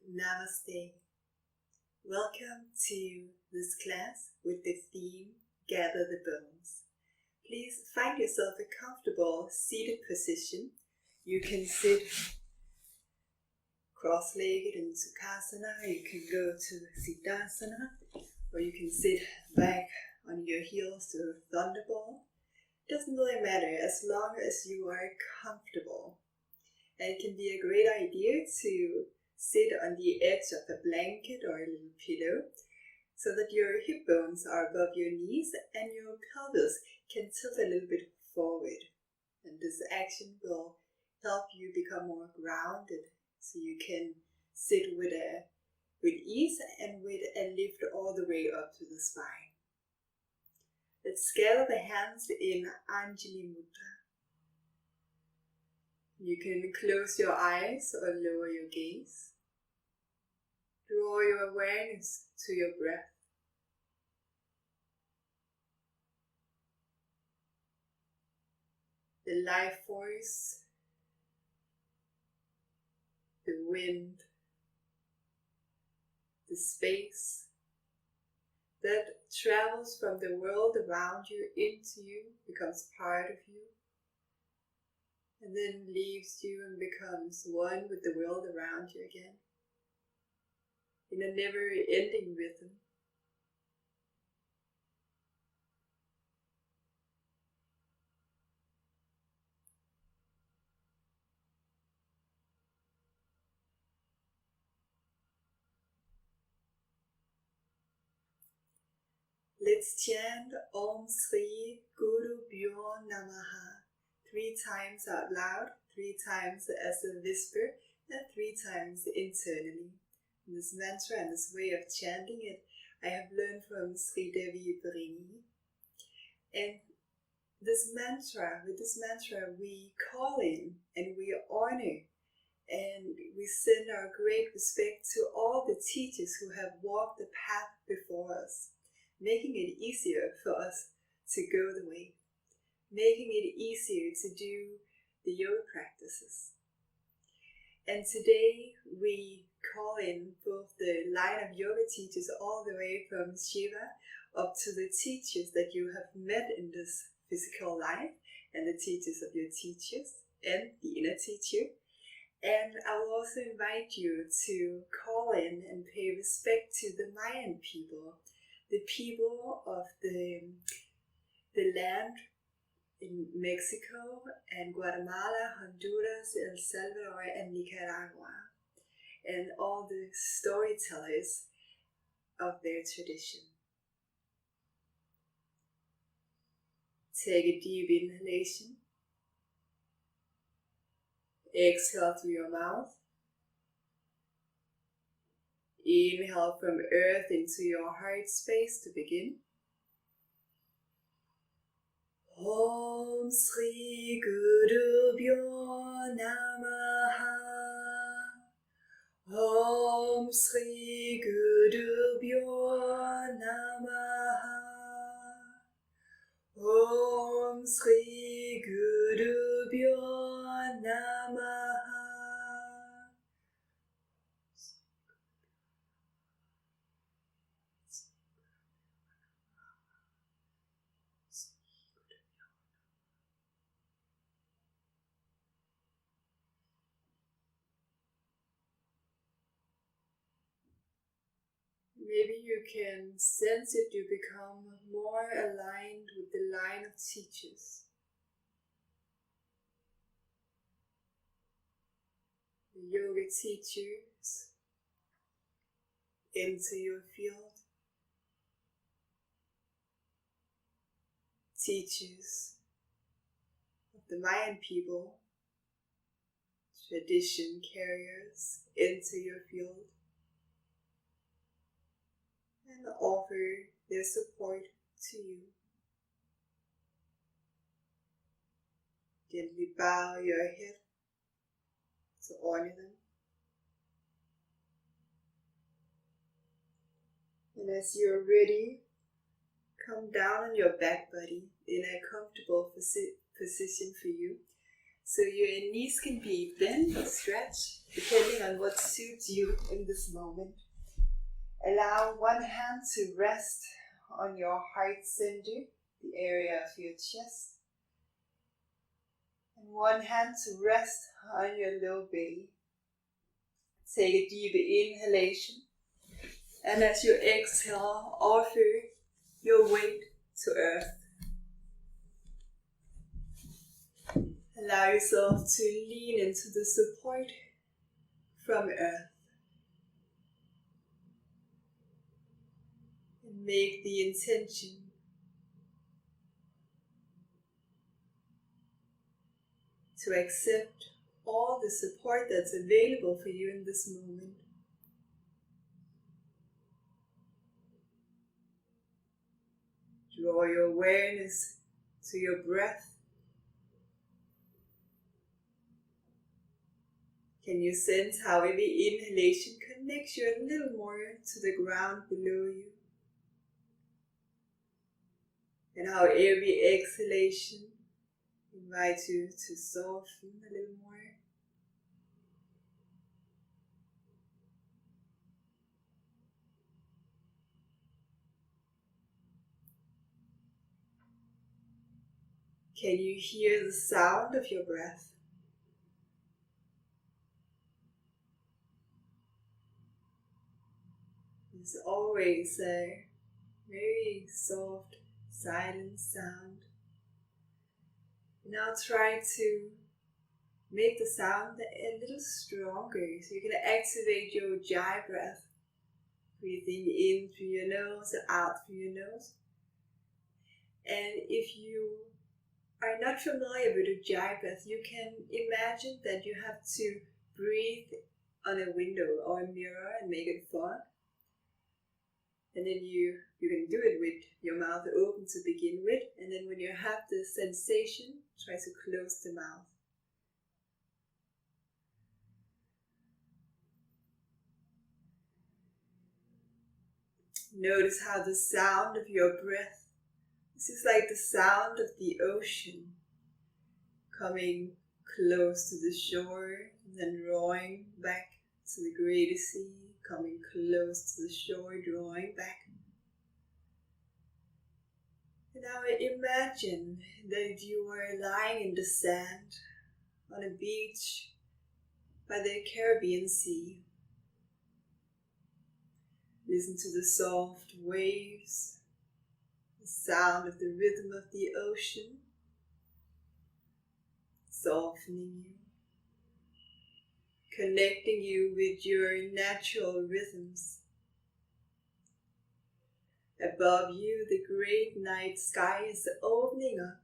Namaste. Welcome to this class with the theme Gather the Bones. Please find yourself a comfortable seated position. You can sit cross-legged in Sukhasana, you can go to Siddhasana, or you can sit back on your heels to Thunderball. It doesn't really matter as long as you are comfortable. And it can be a great idea to sit on the edge of a blanket or a little pillow so that your hip bones are above your knees and your pelvis can tilt a little bit forward. And this action will help you become more grounded so you can sit with ease and with a lift all the way up to the spine. Let's gather the hands in Anjali Mudra. You can close your eyes or lower your gaze. Draw your awareness to your breath. The life force, the wind, the space that travels from the world around you into you, becomes part of you, and then leaves you and becomes one with the world around you again, in a never-ending rhythm. Let's chant Om Sri Guru Bhyo Namaha 3 times out loud, 3 times as a whisper, and 3 times internally. And this mantra and this way of chanting it, I have learned from Sri Devi Brini. And with this mantra, we call in and we honor and we send our great respect to all the teachers who have walked the path before us, making it easier for us to go the way, making it easier to do the yoga practices. And today we call in both the line of yoga teachers all the way from Śiva up to the teachers that you have met in this physical life and the teachers of your teachers and the inner teacher. And I will also invite you to call in and pay respect to the Mayan people, the people of the land in Mexico and Guatemala, Honduras, El Salvador, and Nicaragua, and all the storytellers of their tradition. Take a deep inhalation. Exhale through your mouth. Inhale from earth into your heart space to begin. Om Sri Guru Bhyo Namaha. Om Sri Guru Bhyo Namaha. Om Sri Guru Bhyo Namaha. Maybe you can sense it, you become more aligned with the line of teachers. The yoga teachers into your field. Teachers of the Mayan people, tradition carriers into your field. And offer their support to you. Gently bow your head to honor them. And as you're ready, come down on your back body in a comfortable position for you. So your knees can be bent or stretched, depending on what suits you in this moment. Allow one hand to rest on your heart center, the area of your chest, and one hand to rest on your low belly. Take a deep inhalation, and as you exhale, offer your weight to earth. Allow yourself to lean into the support from earth. And make the intention to accept all the support that's available for you in this moment. Draw your awareness to your breath. Can you sense how every inhalation connects you a little more to the ground below you? And how every exhalation invites you to soften a little more. Can you hear the sound of your breath? There's always a very soft, silent sound. Now try to make the sound a little stronger, so you can activate your Ujjayi breath. Breathing in through your nose and out through your nose. And if you are not familiar with Ujjayi breath, you can imagine that you have to breathe on a window or a mirror and make it fun. And then you can do it with your mouth open to begin with. And then when you have the sensation, try to close the mouth. Notice how the sound of your breath, this is like the sound of the ocean coming close to the shore and then drawing back to the greater sea, coming close to the shore, drawing back. And now imagine that you are lying in the sand on a beach by the Caribbean Sea. Listen to the soft waves, the sound of the rhythm of the ocean, softening you, connecting you with your natural rhythms. Above you, the great night sky is opening up,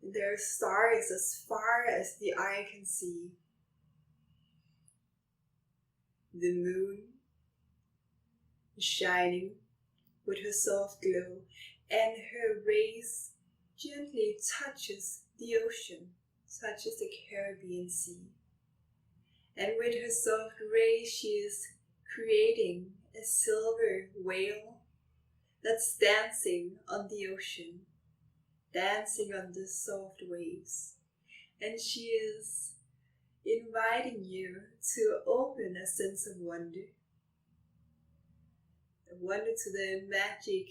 and there are stars as far as the eye can see. The moon is shining with her soft glow, and her rays gently touches the ocean, touches the Caribbean Sea. And with her soft rays, she is creating a silver whale that's dancing on the ocean, dancing on the soft waves. And she is inviting you to open a sense of wonder. A wonder to the magic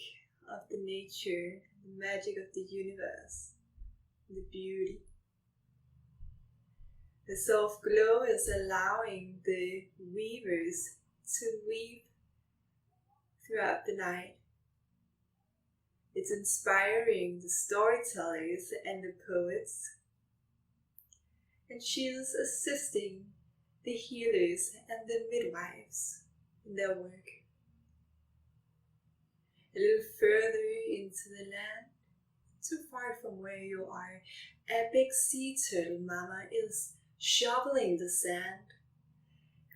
of the nature, the magic of the universe, the beauty. The soft glow is allowing the weavers to weave throughout the night. It's inspiring the storytellers and the poets. And she is assisting the healers and the midwives in their work. A little further into the land, too far from where you are, a big sea turtle mama is shoveling the sand,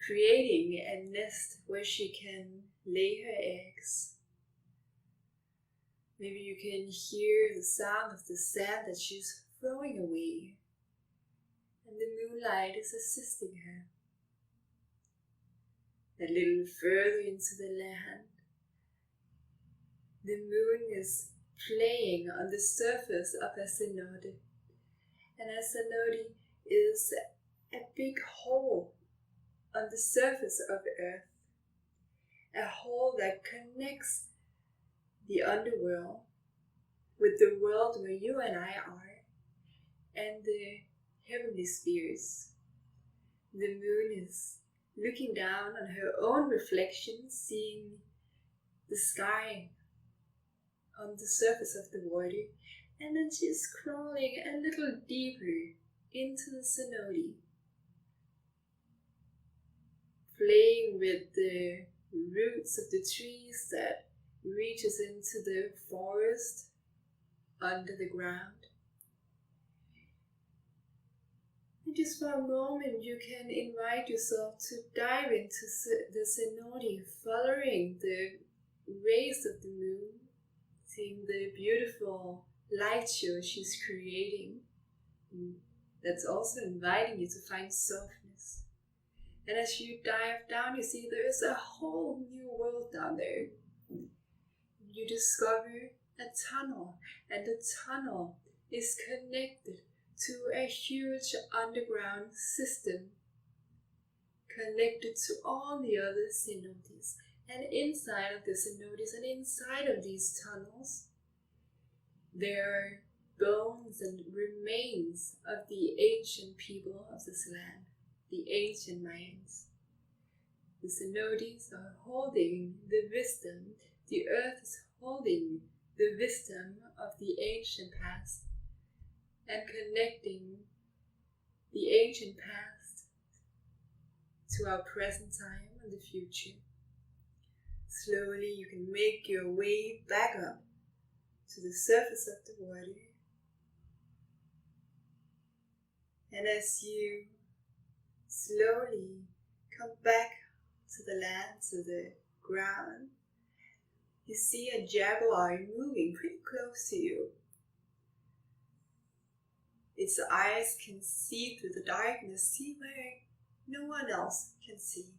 creating a nest where she can lay her eggs. Maybe you can hear the sound of the sand that she's throwing away, and the moonlight is assisting her. A little further into the land, the moon is playing on the surface of a cenote, and a cenote is a big hole on the surface of Earth. A hole that connects the underworld with the world where you and I are, and the heavenly spheres. The moon is looking down on her own reflection, seeing the sky on the surface of the water, and then she's crawling a little deeper into the cenote, playing with the roots of the trees that reaches into the forest under the ground. And just for a moment you can invite yourself to dive into the cenote, following the rays of the moon, seeing the beautiful light show she's creating. That's also inviting you to find softness. And as you dive down, you see there is a whole new world down there. You discover a tunnel, and the tunnel is connected to a huge underground system, connected to all the other cenotes. And inside of the cenotes and inside of these tunnels, there are bones and remains of the ancient people of this land, the ancient Mayans. The cenotes are holding the wisdom, the earth is holding the wisdom of the ancient past and connecting the ancient past to our present time and the future. Slowly you can make your way back up to the surface of the water. And as you slowly come back to the land, to the ground, you see a jaguar moving pretty close to you. Its eyes can see through the darkness, see where no one else can see.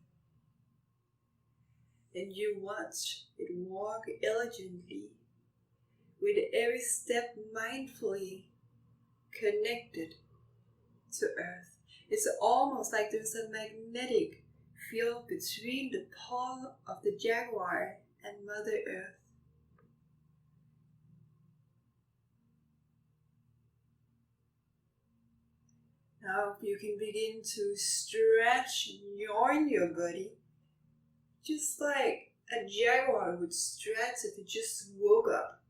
And you watch it walk elegantly, with every step mindfully connected to earth. It's almost like there's a magnetic field between the paw of the jaguar and Mother Earth. Now you can begin to stretch and yawn your body, just like a jaguar would stretch if it just woke up.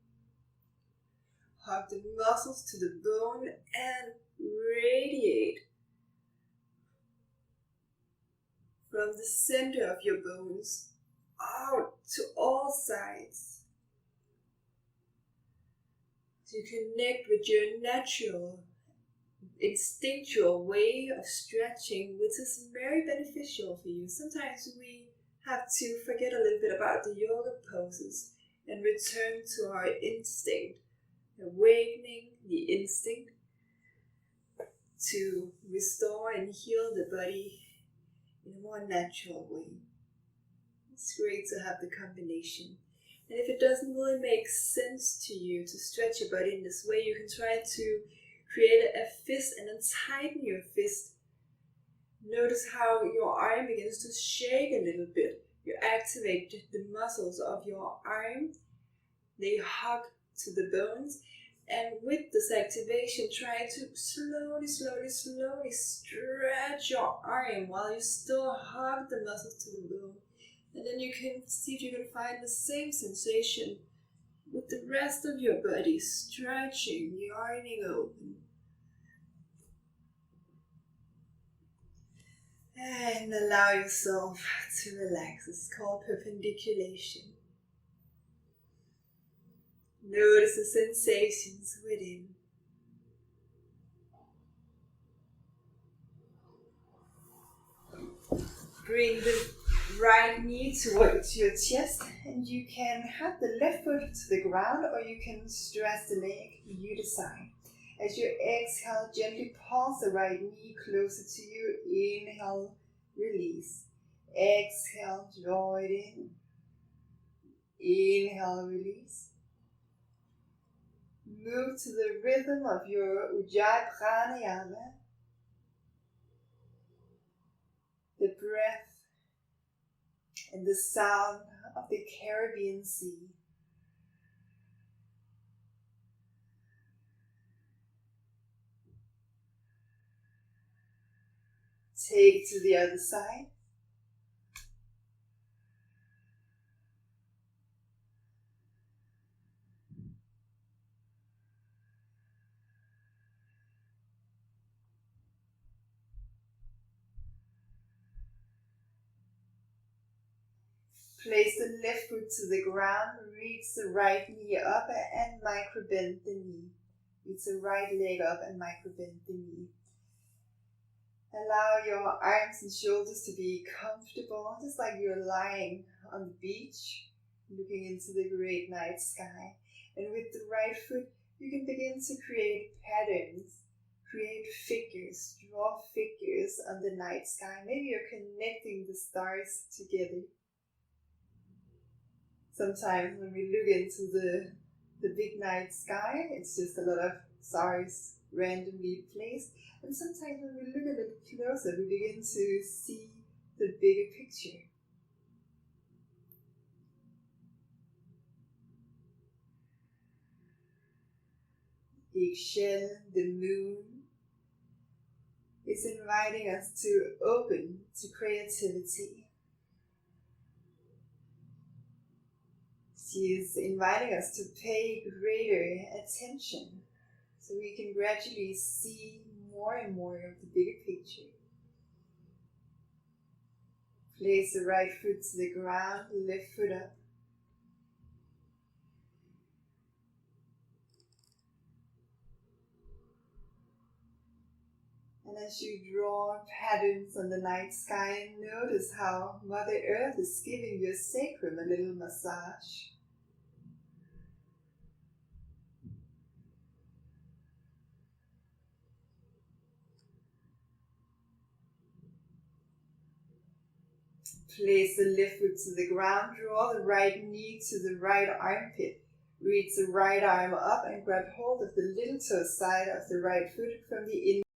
Hug the muscles to the bone and radiate from the center of your bones out to all sides. To connect with your natural, instinctual way of stretching, which is very beneficial for you. Sometimes we have to forget a little bit about the yoga poses and return to our instinct, awakening the instinct to restore and heal the body in a more natural way. It's great to have the combination. And if it doesn't really make sense to you to stretch your body in this way, you can try to create a fist and then tighten your fist. Notice how your arm begins to shake a little bit. You activate the muscles of your arm. They hug to the bones. And with this activation, try to slowly stretch your arm while you still hug the muscles to the bone. And then you can see if you can find the same sensation with the rest of your body, stretching, yarning open. And allow yourself to relax. It's called perpendiculation. Notice the sensations within. Bring the right knee towards your chest, and you can have the left foot to the ground, or you can stretch the leg, you decide. As you exhale, gently pulse the right knee closer to you. Inhale, release. Exhale, draw it in. Inhale, release. Move to the rhythm of your Ujjayi pranayama. and the sound of the Caribbean Sea. Take to the other side. Place the left foot to the ground, reach the right knee up and micro bend the knee. Reach the right leg up and micro bend the knee. Allow your arms and shoulders to be comfortable, just like you're lying on the beach, looking into the great night sky. And with the right foot, you can begin to create patterns, create figures, draw figures on the night sky. Maybe you're connecting the stars together. Sometimes when we look into the big night sky, it's just a lot of stars randomly placed. And sometimes when we look a little closer, we begin to see the bigger picture. Ixchel, the moon, is inviting us to open to creativity. She is inviting us to pay greater attention so we can gradually see more and more of the bigger picture. Place the right foot to the ground, left foot up. And as you draw patterns on the night sky, notice how Mother Earth is giving your sacrum a little massage. Place the left foot to the ground, draw the right knee to the right armpit. Reach the right arm up and grab hold of the little toe side of the right foot from the inside.